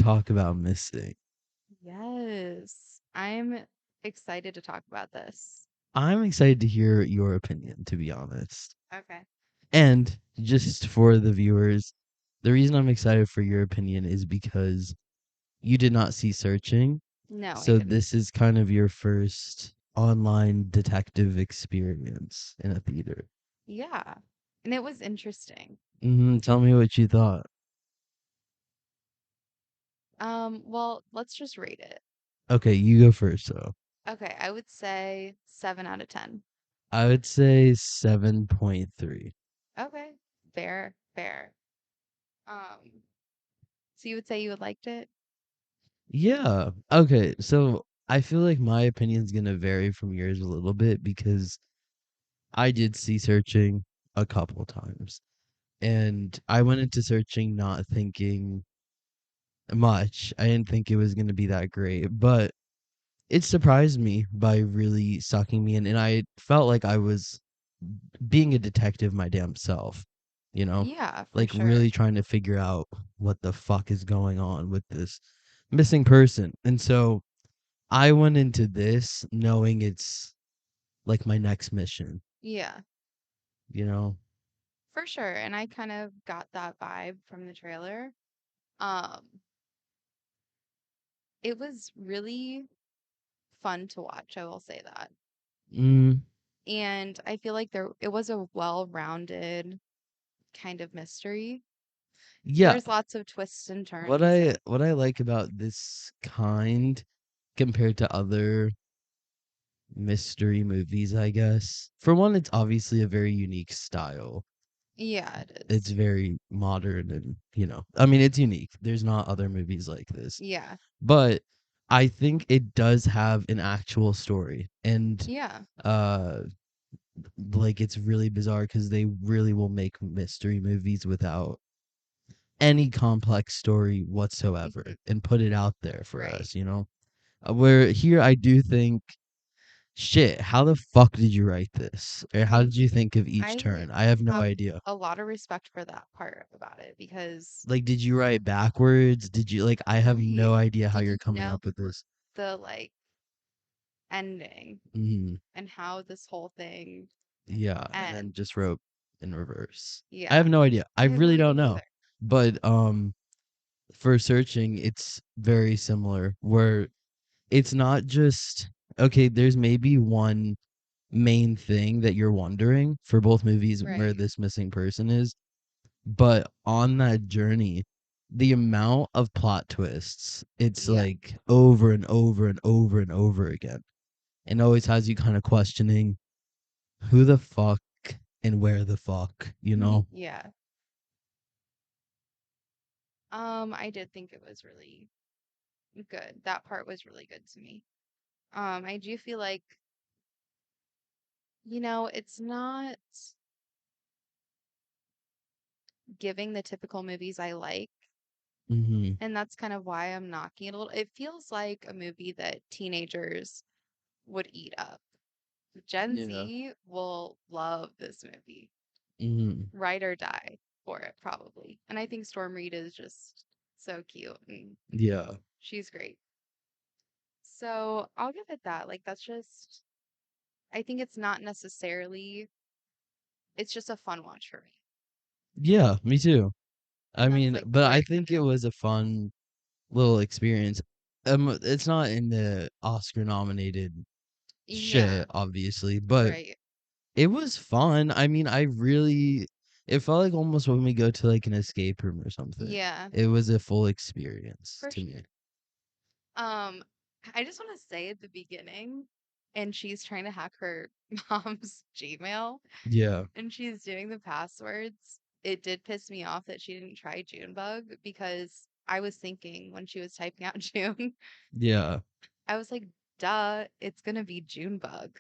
talk about missing. Yes. I'm excited to talk about this. I'm excited to hear your opinion, to be honest. Okay. And just for the viewers, the reason I'm excited for your opinion is because you did not see Searching. No, I So didn't. this is kind of your first online detective experience in a theater. Yeah. And it was interesting. Tell me what you thought. Well, let's just rate it. Okay, you go first, though. Okay, I would say 7 out of 10. I would say 7.3. Okay. Fair, fair. Um, so you would say you would liked it? Yeah. Okay, so I feel like my opinion's gonna vary from yours a little bit because I did see Searching a couple times. And I went into Searching not thinking much. I didn't think it was gonna be that great, but it surprised me by really sucking me in, and I felt like I was being a detective my damn self, you know? Yeah, for Like sure. really trying to figure out what the fuck is going on with this missing person. And so I went into this knowing it's like my next mission, Yeah, you know? for sure. And I kind of got that vibe from the trailer. Um, it was really fun to watch, I will say that. Mm, And I feel like it was a well-rounded kind of mystery. yeah, There's lots of twists and what turns I and what I like about this kind compared to other mystery movies, I guess. For one, it's obviously a very unique style. yeah, it It's is. very modern and, I mean, it's unique. There's not other movies like this. Yeah. But I think it does have an actual story. And Yeah. uh like it's really bizarre because they really will make mystery movies without any complex story whatsoever Mhm. and put it out there for Right. us. Where here I do think, shit, how the fuck did you write this? Or how Thank did you you. think of each I turn? I have no have idea. a lot of respect for that part about it because Like, did you write backwards? Did you like? I have right. no idea how Did you're you coming know up with this. the like ending Hmm. and how this whole thing Yeah, and then ends? just wrote in reverse. I have Yeah. no idea. I I have no really idea don't know. either. But for searching, it's very similar. Where it's not just okay. There's maybe one main thing that you're wondering for both movies where Right. this missing person is. But on that journey, the amount of plot twists, it's Yeah. like over and over and over and over again. And always has you kind of questioning who the fuck and where the fuck, you know? Yeah. I did think it was really good. That part was really good to me. I do feel like, it's not giving the typical movies I like. Hmm. And that's kind of why I'm knocking it a little. It feels like a movie that teenagers would eat up. Gen Yeah. Z will love this movie, Hmm. ride or die for it, probably. And I think Stormreid is just so cute and Yeah. she's great. So I'll give it that. Like, that's just, I think it's not necessarily, it's just a fun watch for me. Yeah, me too. I And that's mean, like but where I it think it was a fun little experience. It's not in the Oscar nominated yeah, shit, obviously, but right. it was fun. I mean, it felt like almost when we go to like an escape room or something. Yeah, It was a full experience for to sure. me. Um, I just want to say at the beginning, and she's trying to hack her mom's Gmail Yeah. and she's doing the passwords. It did piss me off that she didn't try Junebug because I was thinking when she was typing out June, Yeah. I was like, duh, it's gonna be Junebug.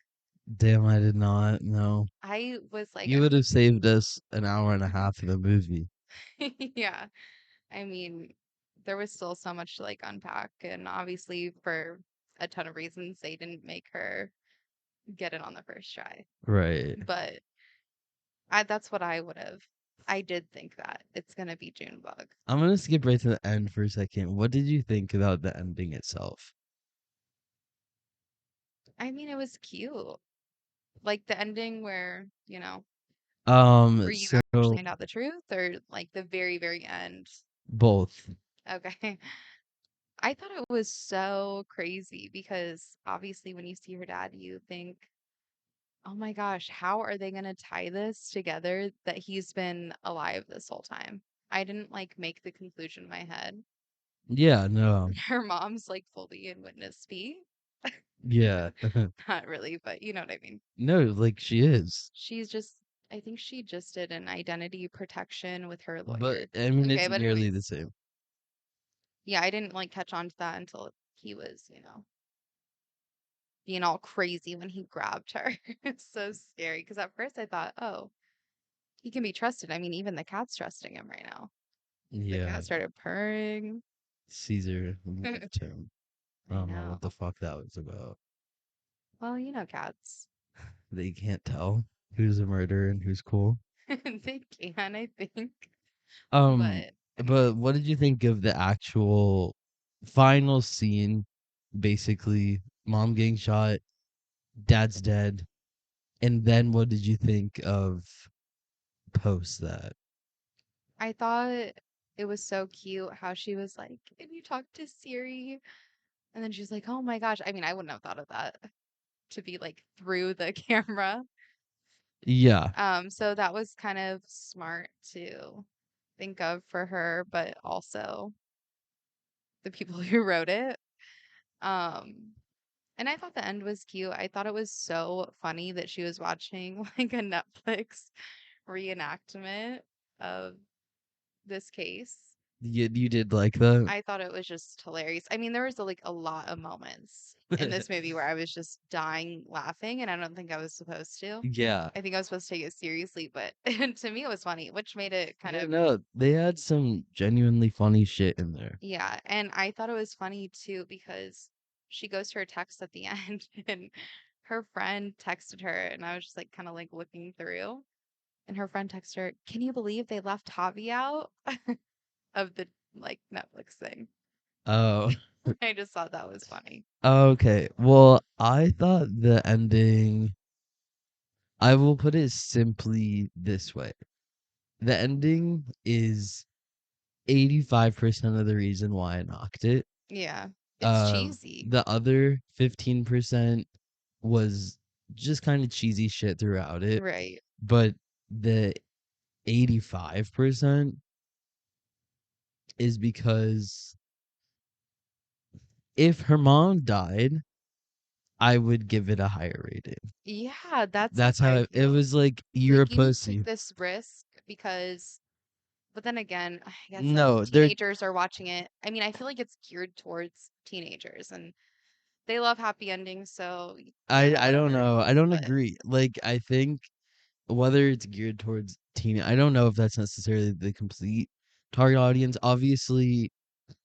Damn, I did not know. I was like, You would have saved us an hour and a half of the movie. yeah. I mean, there was still so much to like unpack, and obviously for a ton of reasons, they didn't make her get it on the first try. Right. But that's what I would have I did think that it's gonna be Junebug. I'm gonna skip right to the end for a second. What did you think about the ending itself? I mean, it was cute. Like the ending where, where you actually So find out the truth, or like the very, very end. both. Okay. I thought it was so crazy because obviously when you see her dad, you think, oh my gosh, how are they going to tie this together that he's been alive this whole time? I didn't like make the conclusion in my head. Yeah, no. Her mom's like fully in witness B. Yeah. Not really, but you know what I mean. No, like she is. She's just, I think she just did an identity protection with her But lawyer. I mean Okay, it's but nearly the anyways, same. yeah, I didn't like catch on to that until he was, being all crazy when he grabbed her. It's so scary because at first I thought, oh, he can be trusted. I mean, even the cat's trusting him right now. The Yeah. cat started purring. Caesar I loved him. I don't know what the know. fuck that was about. Well, you know cats. They can't tell who's a murderer and who's cool. They can, I think. Um, But but anyways, what did you think of the actual final scene? Basically, mom getting shot, dad's dead, and then what did you think of post that? I thought it was so cute how she was like, "Can you talk to Siri?" And then she's like, "Oh my gosh." I mean, I wouldn't have thought of that to be like through the camera. Yeah, So that was kind of smart to think of for her, but also the people who wrote it. Um, and I thought the end was cute. I thought it was so funny that she was watching like a Netflix reenactment of this case. you did like that. I thought it was just hilarious. I mean, there was like a lot of moments in this movie where I was just dying laughing, and I don't think I was supposed to. Yeah, I think I was supposed to take it seriously, but to me it was funny, which made it kind yeah. of, No, they had some genuinely funny shit in there. yeah. And I thought it was funny too because she goes to her text at the end and her friend texted her, and I was just like kind of like looking through, and her friend texted her, "Can you believe they left Javi out of the like Netflix thing?" Oh, I just thought that was funny. okay. Well, I thought the ending. I will put it simply this way: the ending is 85% of the reason why I knocked it. Yeah. It's cheesy. The other 15% was just kind of cheesy shit throughout it. Right. But the 85% is because if her mom died, I would give it a higher rating. Yeah, that's like That's how I how it feel. was like, you're a Like you took pussy. this risk because, but then again, I guess like No, they're teenagers are watching it. I mean, I feel like it's geared towards teenagers and they love happy endings, so I don't whatever. know. I don't But agree. Like I think whether it's geared towards teen, I don't know if that's necessarily the complete target audience. Obviously,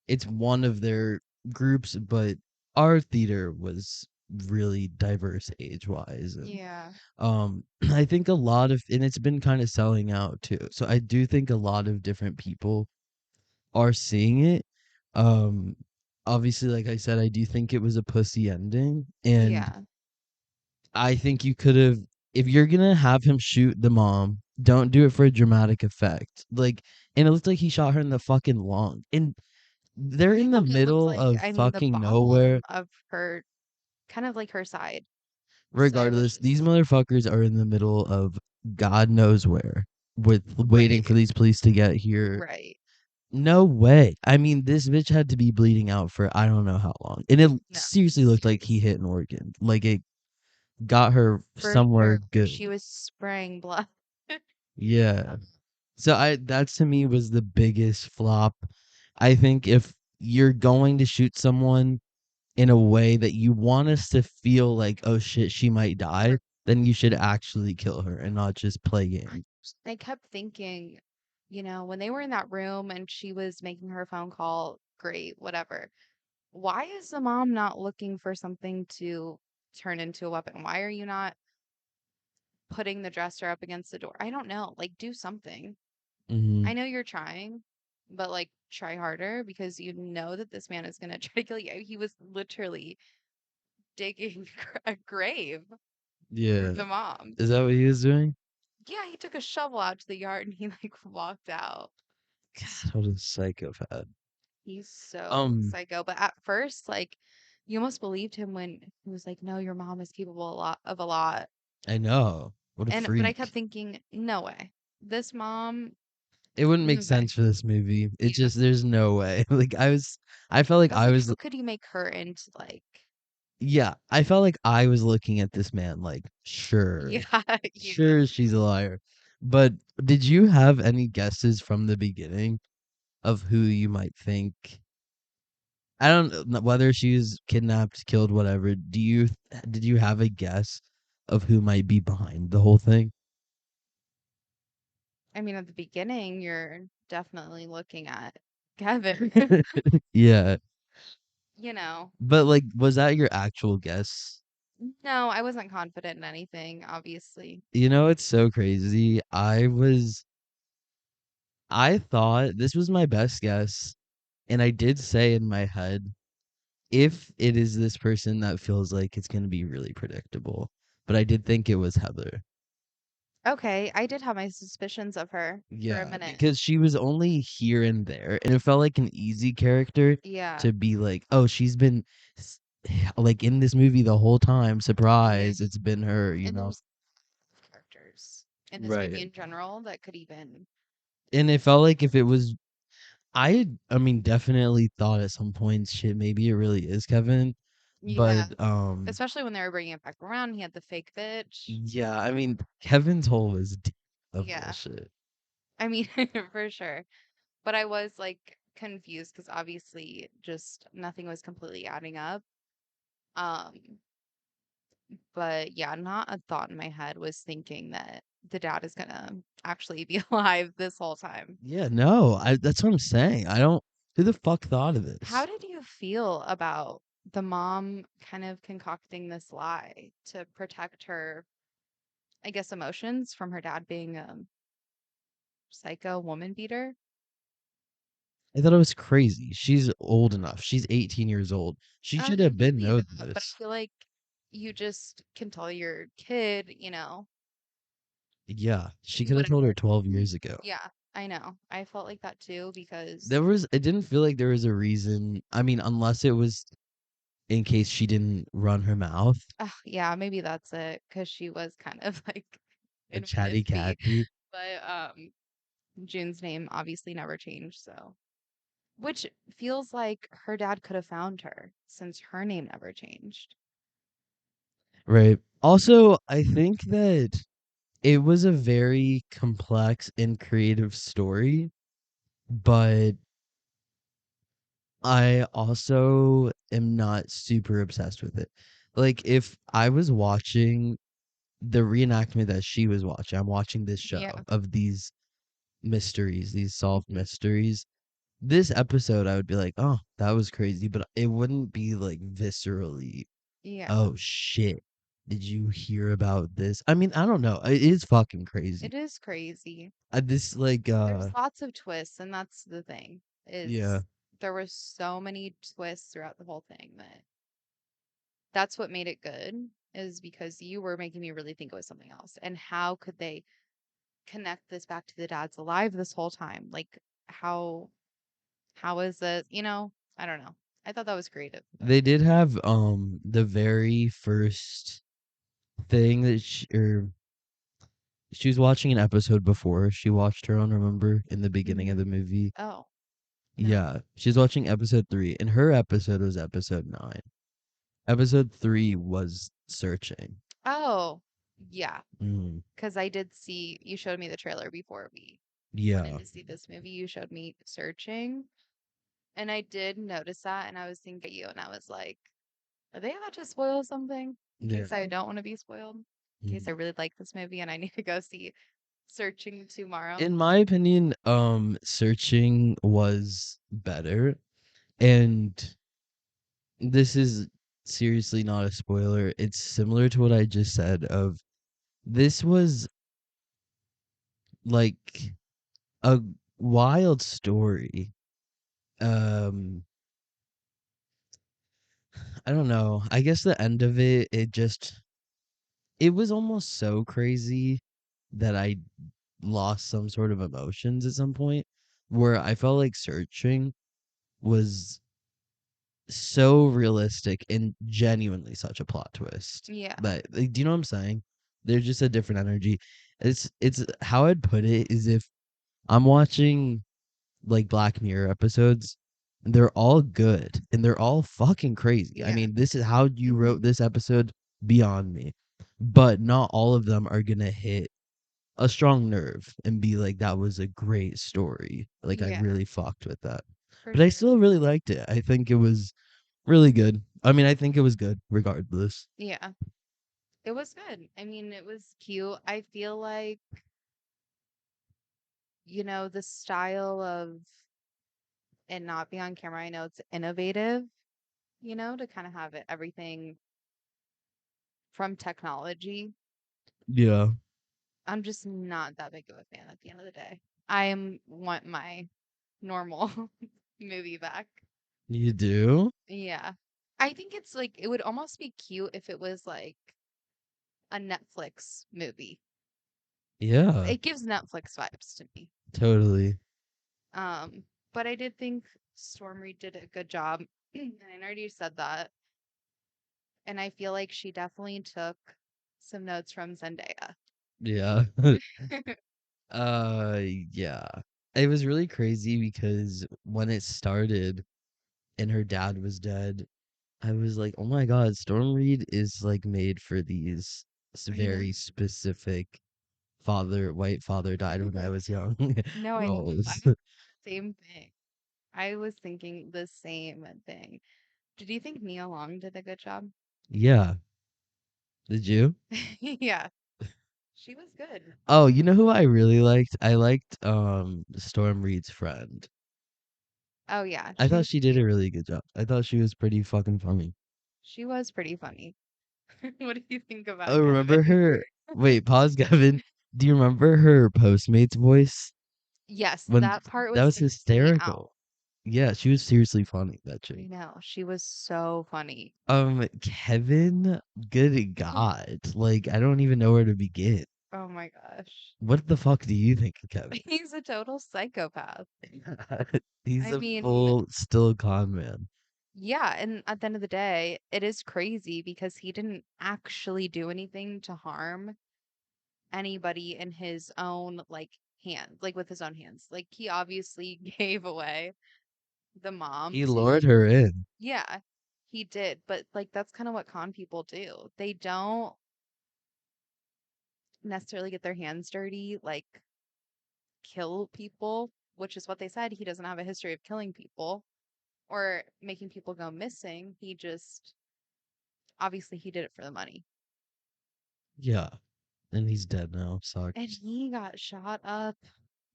it's one of their groups, but our theater was really diverse age wise, and yeah, I think a lot of, and it's been kind of selling out too. So I do think a lot of different people are seeing it. Um, obviously, like I said, I do think it was a pussy ending, and yeah, I think you could have, if you're gonna have him shoot the mom, don't do it for a dramatic effect. Like, and it looked like he shot her in the fucking lung, and they're in yeah. the It looked middle like, of I mean, the fucking bottom nowhere. of her, kind of like her side. So it was Regardless, these just motherfuckers are in the middle of God knows where, with waiting for right, these police to get here. right. No way. I mean, this bitch had to be bleeding out for I don't know how long, and it No, seriously looked like he seriously, hit an organ. Like it got her for somewhere sure. good. She was spraying blood. Yeah. So I that to me was the biggest flop. I think if you're going to shoot someone in a way that you want us to feel like, oh shit, she might die, then you should actually kill her and not just play games. I kept thinking, when they were in that room and she was making her phone call, great, whatever. Why is the mom not looking for something to turn into a weapon? Why are you not putting the dresser up against the door? I don't know. Like, do something. Mhm. I know you're trying, but like try harder because you know that this man is gonna try to kill you. He was literally digging a grave for Yeah. the mom. Is that what he was doing? Yeah, he took a shovel out to the yard and he like walked out. God, what a psychopath. He's so Um, psycho. But at first, like, you almost believed him when he was like, "No, your mom is capable a lot." I know. What a And but I kept freak. thinking, "No way, this mom, It wouldn't make no way." sense for this movie. It Yeah. just there's no way. I felt like I was I like, was how could he make her into like, yeah, I felt like I was looking at this man like, sure. yeah, you did. Sure she's a liar. But did you have any guesses from the beginning of who you might think? I don't know whether she was kidnapped, killed, whatever. Did you have a guess of who might be behind the whole thing? I mean, at the beginning, you're definitely looking at Kevin. Yeah. You know, But like was that your actual guess? no, I wasn't confident in anything, obviously. You know, it's so crazy. I thought this was my best guess, and I did say in my head, if it is this person that feels like it's gonna be really predictable. But I did think it was Heather. Okay, I did have my suspicions of her for a Yeah, minute. because she was only here and there, and it felt like an easy character Yeah, to be like, oh, she's been s- like in this movie the whole time. yeah. Surprise, it's been her, you And know? there's characters in this movie Right. in general that could even, And it felt like if it was I mean, definitely thought at some point, shit, maybe it really is Kevin. yeah, But especially when they were bringing it back around. He had the fake bitch. yeah, I mean, Kevin's whole was deep of Yeah, bullshit. I mean, for sure. But I was like confused because obviously just nothing was completely adding up. Um, but yeah, not a thought in my head was thinking that the dad is gonna actually be alive this whole time. Yeah, no, I that's what I'm saying. I don't who the fuck thought of How this? did you feel about the mom kind of concocting this lie to protect her, I guess, emotions from her dad being a psycho woman beater? I thought it was crazy. She's old enough. She's 18 years old. She I should have can been see know that, but I this. feel like you just can tell your kid, Yeah, she could have told her whatever. 12 years ago. Yeah, I know. I felt like that too because, It didn't feel like there was a reason. I mean, unless it was in case she didn't run her mouth, yeah, maybe that's it because she was kind of like a in one chatty of the, Cathy. but June's name obviously never changed, so. Which feels like her dad could have found her since her name never changed. Right. Also, I think that it was a very complex and creative story, but I also am not super obsessed with it. Like, if I was watching the reenactment that she was watching, I'm watching this show Yeah. of these mysteries, these solved Mhm. mysteries. This episode, I would be like, oh, that was crazy, but it wouldn't be like viscerally, Yeah. oh shit, did you hear about this? I mean, I don't know. It is fucking crazy. It is crazy. This like There's lots of twists, and that's the thing, yeah. is there were so many twists throughout the whole thing that that's what made it good, is because you were making me really think it was something else. And how could they connect this back to the dad's alive this whole time? Like how how is it, I don't know. I thought that was creative, but They did have the very first thing that she was watching an episode before she watched her on, remember, in the beginning of Mhm. the movie. Oh, no. Yeah, she was watching episode 3 and her episode was episode 9. Episode 3 was searching. Oh, yeah. Mm, Because I did see, you showed me the trailer before we went in yeah. to see this movie. You showed me searching, and I did notice that, and I was thinking at you, and I was like, are they about to spoil something in Yeah. case I don't want to be spoiled? In case Mm. I really like this movie and I need to go see Searching tomorrow. In my opinion, searching was better, and this is seriously not a spoiler. It's similar to what I just said of this was like a wild story. Um, I don't know. I guess the end of it, it was almost so crazy that I lost some sort of emotions at some point where I felt like searching was so realistic and genuinely such a plot twist. Yeah. But like, do you know what I'm saying? There's just a different energy. It's how I'd put it is if I'm watching like Black Mirror episodes, they're all good and they're all fucking crazy. I Yeah. mean, this is how you wrote this episode beyond me. But not all of them are gonna hit a strong nerve and be like, that was a great story. Like I Yeah, really fucked with that. for But I sure. still really liked it. I think it was really good. I mean, I think it was good regardless. Yeah. It was good. I mean, it was cute. I feel like, the style of it not be on camera, I know it's innovative, to kind of have it everything from technology. Yeah. I'm just not that big of a fan at the end of the day. I want my normal movie back. You do? Yeah. I think it's like it would almost be cute if it was like a Netflix movie. Yeah. It gives Netflix vibes to me. Totally. Um, but I did think Stormreid did a good job. And I know you said that. And I feel like she definitely took some notes from Zendaya. Yeah. uh yeah. It was really crazy because when it started and her dad was dead, I was like, "Oh my God, Stormreed is like made for these Yeah. very specific white father died when I was young No, I know. I roles." same thing. I was thinking the same thing. Did you think Nialong did a good job? Yeah. Did you? Yeah, she was good. Oh, you know who I really liked? I liked Stormreed's friend. Oh yeah, I she thought was she did a cute. really good job. I thought she was pretty fucking funny. She was pretty funny. What do you think Oh, about remember Kevin? her? Wait, pause, Gavin. Do you remember her Postmates voice? Yes, When that part that was was freaking me out. hysterical. Yeah, she was seriously funny, that chick. I know. She was so funny. Kevin, good God. Like, I don't even know where to begin. Oh my gosh. What the fuck do you think of Kevin? He's a total psychopath. He's I a mean, full still con man. yeah, and at the end of the day, it is crazy because he didn't actually do anything to harm anybody in his own like hand, like with his own hands. Like he obviously gave away the mom He to, lured her in. yeah, he did, but like that's kind of what con people do. They don't necessarily get their hands dirty, like kill people, which is what they said. He doesn't have a history of killing people or making people go missing. He just obviously he did it for the money. Yeah. And he's dead now. And Sucks. he got shot up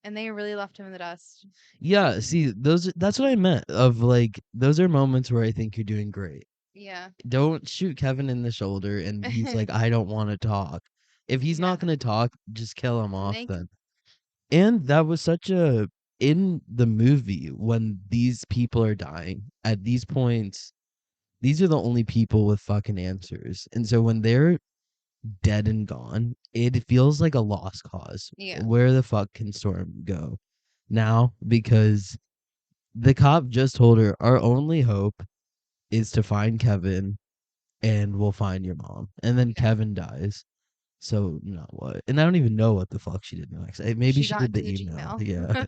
and they really left him in the dust. Yeah, see, that's what I meant of like those are moments where I think you're doing great. Yeah. Don't shoot Kevin in the shoulder and he's like, I don't want to talk. If he's Yeah. not gonna talk, just kill him off Make then. And that was such a in the movie when these people are dying, at these points, these are the only people with fucking answers. And so when they're dead and gone, it feels like a lost cause. yeah. Where the fuck can Storm go now? Because the cop just told her our only hope is to find Kevin and we'll find your mom. And then Yeah. Kevin dies. So now what? And I don't even know what the fuck she did next. Maybe She she got did into the the email. Gmail. Yeah.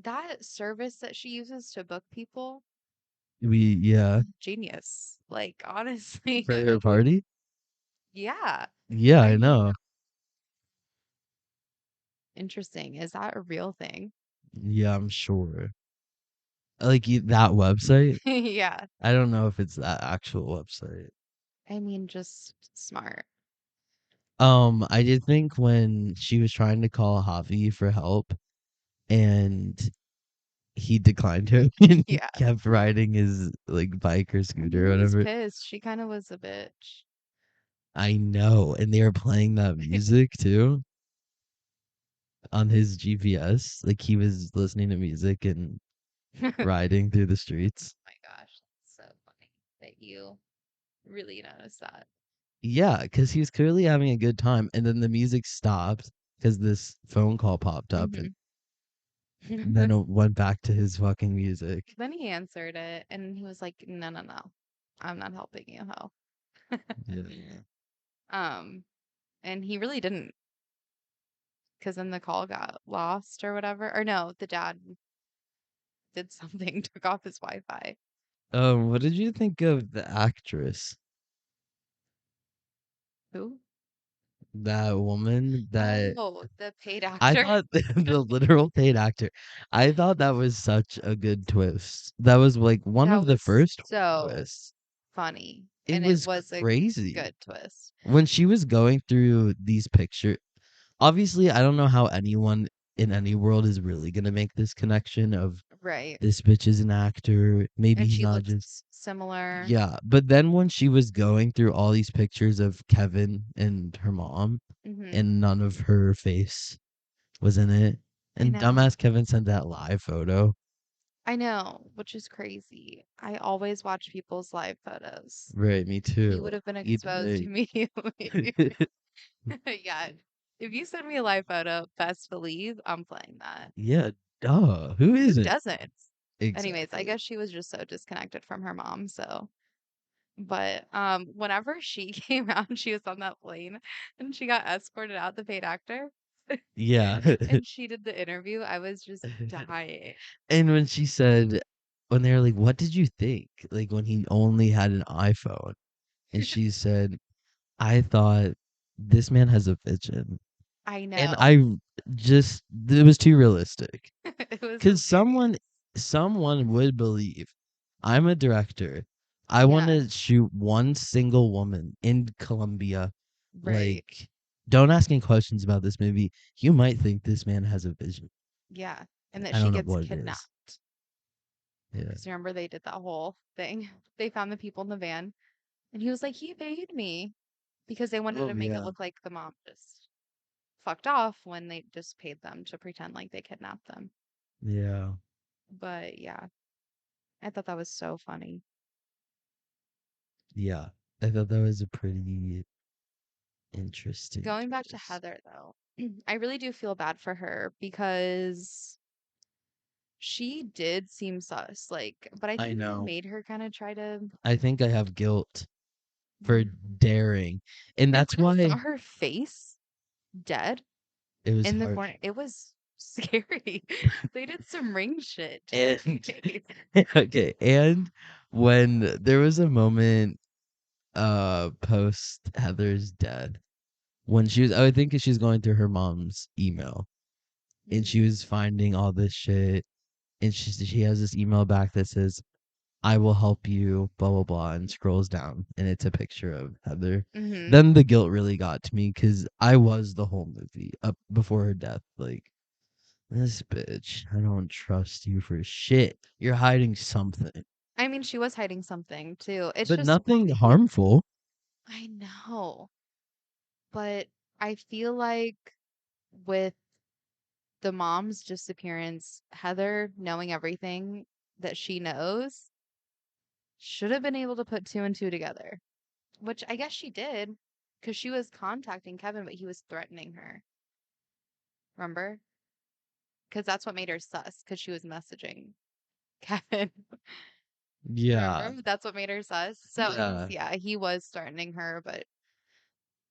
That service that she uses to book people, Yeah. genius. Like honestly. For her party? Yeah. Yeah, I I mean, know. interesting. Is that a real thing? Yeah, I'm sure. Like that website? Yeah. I don't know if it's that actual website. I mean, just smart. I did think when she was trying to call Javi for help and he declined her and Yeah. kept riding his like bike or scooter He or was whatever. pissed. She kind of was a bitch. I know, and they were playing that music too. on his GPS. Like he was listening to music and Oh riding through the streets. my gosh, that's so funny that you really noticed that. Yeah, because he was clearly having a good time, and then the music stopped because this phone call popped up, and Hmm. then it went back to his fucking music. Then he answered it and he was like, "No, no, no. I'm not helping you, ho." Yeah. Um, and he really didn't, because then the call got lost or whatever. Or no, the dad did something, took off his Wi-Fi. What did you think of the actress? Who? That woman that Oh, the paid I actor. thought the literal paid actor. I thought that was such a good twist. That was like one That of the was first so twists. funny. It And it was was a crazy. good twist. When she was going through these pictures, obviously, I don't know how anyone in any world is really gonna make this connection of Right. this bitch is an actor. Maybe And he's she not looked just. similar. Yeah, but then when she was going through all these pictures of Kevin and her mom, Hmm. and none of her face was in it, I and know. dumbass Kevin sent that live photo. I know, which is crazy. I always watch people's live photos. Right, me He too. would have been Either exposed way. immediately. Yeah. If you send me a live photo, best believe I'm playing that. Yeah, duh. Who Who isn't? doesn't? Anyways, I Exactly. guess she was just so disconnected from her mom, so but whenever she came out and she was on that plane and she got escorted out, the paid actor, Yeah. and she did the interview, I was just dying. And when she said, when they were like, what did you think? Like when he only had an iPhone. And she said, I thought this man has a vision. I And know. I just, it was too realistic. It was Because hilarious. someone would believe I'm a director. I want Yeah, to shoot one single woman in Colombia. right. Like, don't ask any questions about this movie. You might think this man has a vision. Yeah. And that I she don't know gets what it is. kidnapped. Yeah. Because remember they did that whole thing. They found the people in the van and he was like, he paid me because they wanted Oh to make it yeah. look like the mom just fucked off when they just paid them to pretend like they kidnapped them. Yeah. But yeah, I thought that was so funny. Yeah. I thought that was a pretty interesting Going back to twist. Heather though, I really do feel bad for her because she did seem sus. Like, but I I think that know. made her kind of try to. I think I have guilt for Mm. daring. And And that's when I saw why her face dead it was in the harsh. corner, it was scary. They did some ring shit to her And face. okay, and when there was a moment post Heather's death when she was I think she's going through her mom's email and she Hmm. was finding all this shit and she has this email back that says I will help you blah blah blah and scrolls down and it's a picture of Heather. Hmm. Then the guilt really got to me cuz I was the whole movie up before her death like this bitch, I don't trust you for shit. You're hiding something. I mean, she was hiding something too. It's But just, nothing harmful. I know, but I feel like with the mom's disappearance, Heather knowing everything that she knows should have been able to put two and two together, which I guess she did because she was contacting Kevin, but he was threatening her. Remember? Because that's what made her sus because she was messaging Kevin. Yeah. Remember? That's what made her sus. So I guess, Yeah. yeah, he was threatening her, but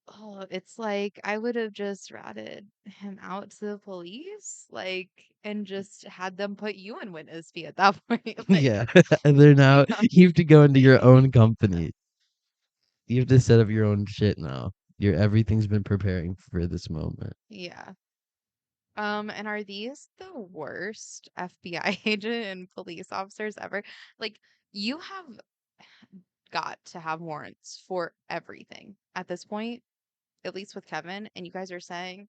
oh, it's like I would have just ratted him out to the police, like, and just had them put you in witness fee at that point. Like, Yeah. And they're you now know, you have to go into your own company. You have to set up your own shit now. Your everything's been preparing for this moment. yeah. And are these the worst FBI agent and police officers ever? Like, you have got to have warrants for everything at this point, at least with Kevin, and you guys are saying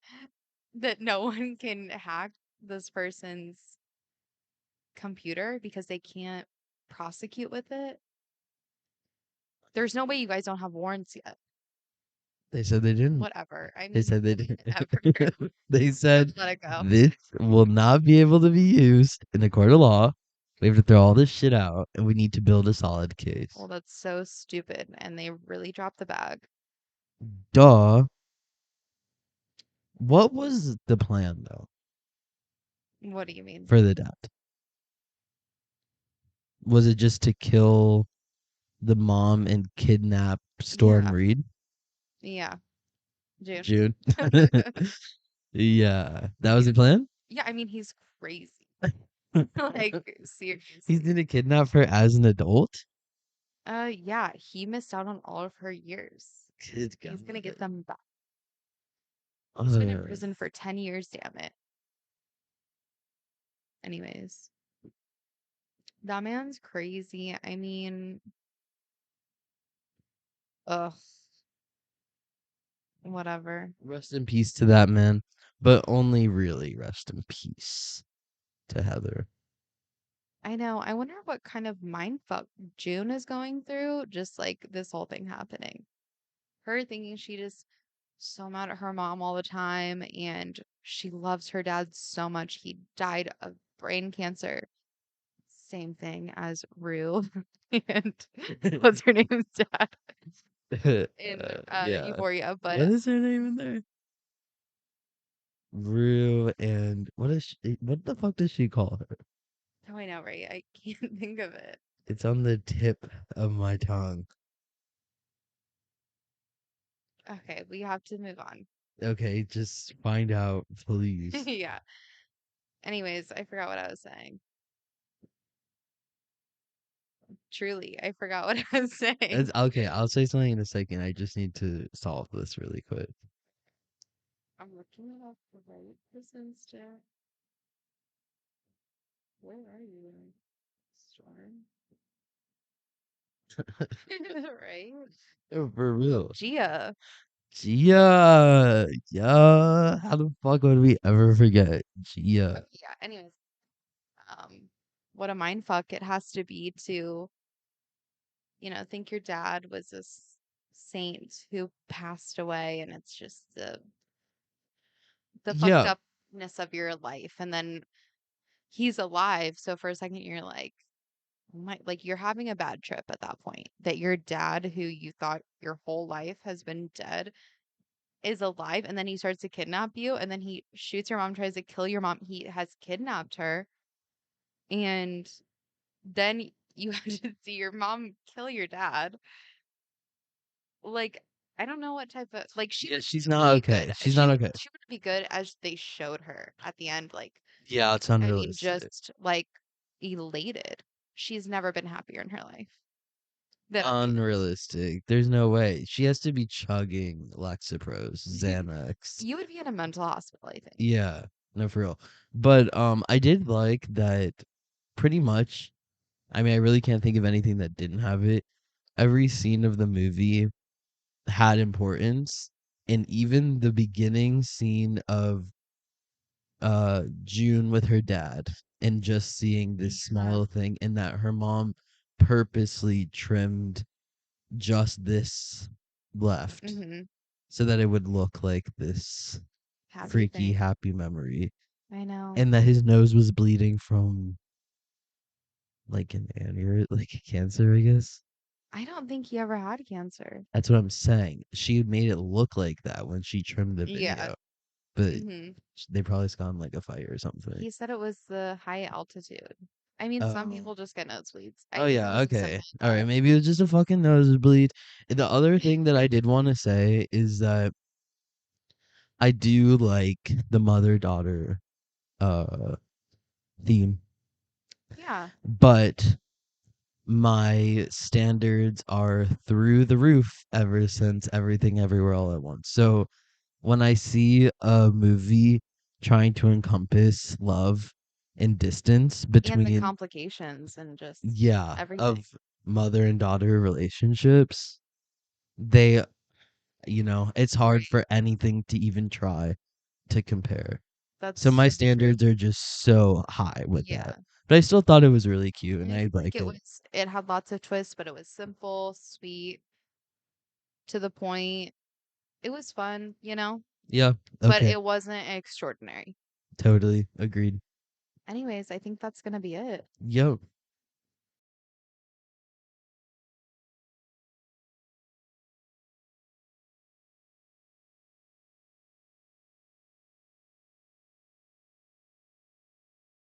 that no one can hack this person's computer because they can't prosecute with it. There's no way you guys don't have warrants yet. They said they didn't. Whatever. I They mean, said they didn't. whatever. They Just said let it go. this will not be able to be used in a court of law. We have to throw all this shit out, and we need to build a solid Well, case. that's so stupid, and they really dropped the bag. Duh. What was the plan though What do you mean? for the dad? Was it just to kill the mom and kidnap Yeah, Stormreid? yeah, June. June. Yeah, that was He's the plan. yeah, I mean he's crazy. Like He's seriously. gonna kidnap her as an adult. Yeah, he missed out on all of her years. Good He's gonna get God. them back. He's been in Uh, prison for 10 years, damn it. Anyways, that man's crazy. I mean, ugh, whatever. Rest in peace to that man, but only really rest in peace to Heather. I know. I wonder what kind of mind fuck June is going through, just like this whole thing happening. Her thinking she just so mad at her mom all the time and she loves her dad so much. He died of brain cancer. Same thing as Rue and what's her name's dad in Yeah. Euphoria. But What is her name in there? Rue and what the fuck does she call her? oh, I know, right? I can't think of it. It's on the tip of my tongue. Okay, we have to move on. Okay, just find out, please. Yeah. Anyways, I forgot what I was saying. Truly, I forgot what I was saying. Okay, I'll say something in a second. I just need to solve this really quick. I'm looking it up right this instant. Where are you? Storm? Right? Oh, for real. Gia. Gia. Yeah. How the fuck would we ever forget Gia? Okay, yeah. Anyways, um, what a mind fuck it has to be to, think your dad was this saint who passed away, and it's just the fucked Yeah. upness of your life, and then he's alive. So for a second, you're like, like you're having a bad trip at that point. That your dad, who you thought your whole life has been dead, is alive, and then he starts to kidnap you, and then he shoots your mom, tries to kill your mom. He has kidnapped her, and then you have to see your mom kill your dad. Like, I don't know what type of like she Yeah, she's wouldn't not be okay. good. She's not okay. She wouldn't be good as they showed her at the end. Like, Yeah, it's I mean, unrealistic. just like elated. She's never been happier in her life than at the end. Unrealistic. There's no way. She has to be chugging Lexapros, Xanax. You would be in a mental hospital, I think. Yeah, no, for real. But I did like that pretty much. I mean, I really can't think of anything that didn't have it. Every scene of the movie had importance, and even the beginning scene of June with her dad and just seeing this Yeah. small thing and that her mom purposely trimmed just this left Mm-hmm. so that it would look like this Happy freaky thing. happy memory I know. and that his nose was bleeding from like an aneurysm, like a cancer, I guess. I don't think he ever had cancer. That's what I'm saying. She made it look like that when she trimmed the Yeah. video, but Mm-hmm. they probably saw him like a fire or something. He said it was the high altitude. I mean, some Oh. people just get nosebleeds. I Oh think it yeah, was as okay. simple as All right, that. maybe it was just a fucking nosebleed. And the other thing that I did want to say is that I do like the mother-daughter uh theme, Yeah. but my standards are through the roof ever since Everything Everywhere All at Once. So when I see a movie trying to encompass love and distance And the between, complications and just yeah, everything. of mother and daughter relationships, they, it's hard Right. for anything to even try to compare. So That's my super true. standards are just so high with that. Yeah. But I still thought it was really cute and And it I was like liked it. it had lots of twists, but it was simple, sweet, to the point. It was fun, you know, Yeah. but Okay. it wasn't extraordinary. Totally agreed. Anyways, I think that's gonna be it. Yep.